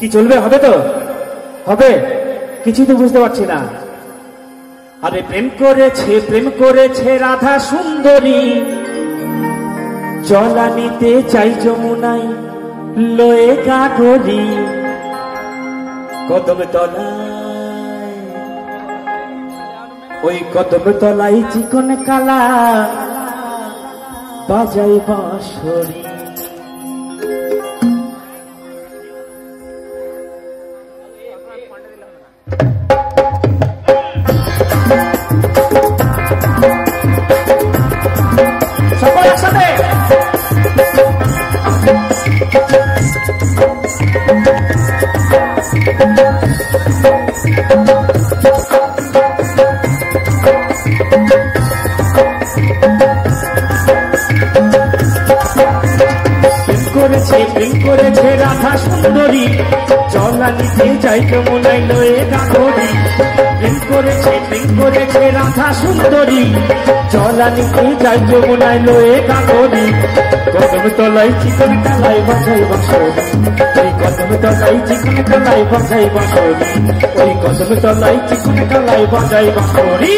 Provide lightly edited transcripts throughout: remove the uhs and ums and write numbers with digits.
কি চলবে? হবে তো হবে, কিছুই তো বুঝতে পারছি না। আরে প্রেম করেছে রাধা সুন্দরী, জলা নিতে চাই যমুনাই লয়ে গাগরি, কদম তলায় ওই কদম তলায় চিকন কালা বাজাই বাঁশরি। সকল একসাথে প্রেম করেছে রাধা সুন্দরী, জলা নিতে যাই যমুনাই লয়ে গাগরি। প্রেম করেছে রাধা সুন্দরী, জলা নিতে যাই যমুনাই লয়ে গাগরি, কদম তলায় চিকন কালাই বাজাই বাঁশরি। ওই কদম তলায় চিকন কালাই বাজাই বাঁশরি, ওই কদম তলায় চিকন কালাই বাজাই বাঁশরি।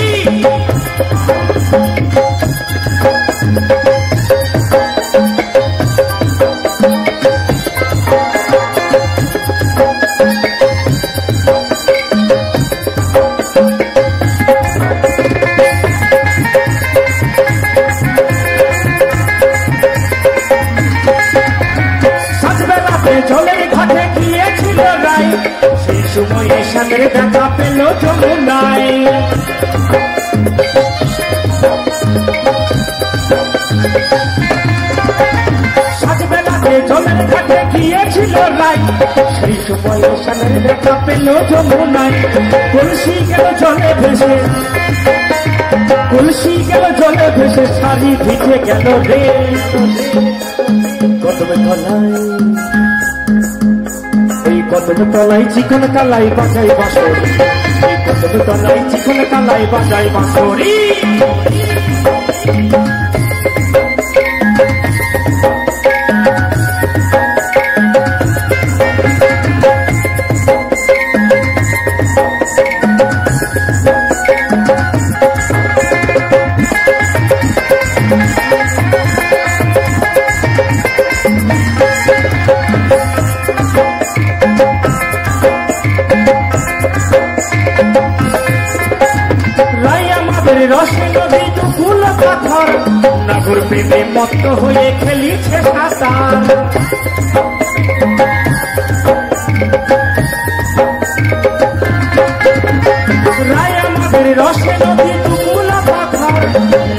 জলের ঘাটে গিয়েছিল রাই, সেই সময়ে সাদের দেখা পেল যমুনায়। সাজবেলাতে জলের ঘাটে গিয়েছিল রাই, সেই সময়ে সাদের দেখা পেল যমুনায়। কলসি গেল জলে ভেসে, শাড়ি ভিজে গেল রে। কদমে তলায় ওই কদম তলায় চিকন কালাই বাজাই বাঁশরি, ওই কদম তলায় চিকন কালাই বাজাই বাঁশরি। রসে নদী দুকুল পাথর, নাগর প্রেমে মত্ত হয়ে খেলিছে সাঁতার। রায় আমাদের রসে নদী দুকুল পাথর,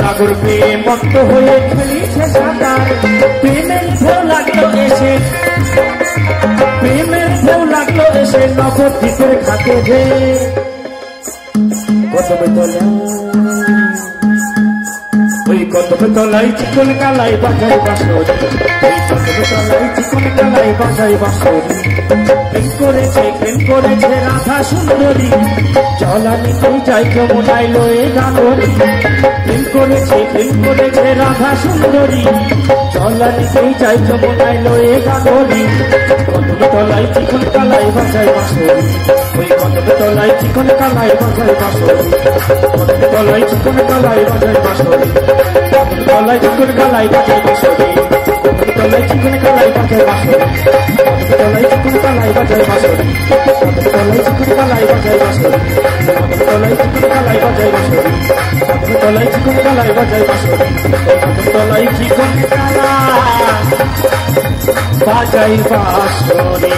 নাগর প্রেমে মত্ত হয়ে খেলিছে সাঁতার। প্রেমের ঢেউ লাগলো এসে নবদ্বীপের ঘাটে রে। কদমে তলায় ওই কদম তলায় চিকন কালাই বাজাই বাঁশরি, ওই কদম তলায় চিকন কালাই বাজাই বাঁশরি। প্রেম করেছে রাধা সুন্দরী, জলা নিতে যাই যমুনাই লয়ে গাগরি। প্রেম করেছে রাধা সুন্দরী, জলা নিতে যাই যমুনাই লয়ে গাগরি। কদম তলায় চিকন কালাই বাজাই বাঁশরি, ওই কদম তলায় চিকন কালাই বাজাই বাঁশরি, কদম তলায় চিকন কালাই বাজাই বাঁশরি, কদম তলায় চিকন কালাই বাজাই বাঁশরি, কদম তলায় চিকন কালাই বাজাই বাঁশরি, কদম তলায় চিকন কালাই বাজাই বাঁশরি, কদম তলায় চিকন কালাই বাজাই বাঁশরি, কদম তলায় চিকন কালাই বাজাই বাঁশরি, কদম তলায় চিকন কালাই বাজাই বাঁশরি, কদম তলায় চিকন কালাই বাজাই বাঁশরি।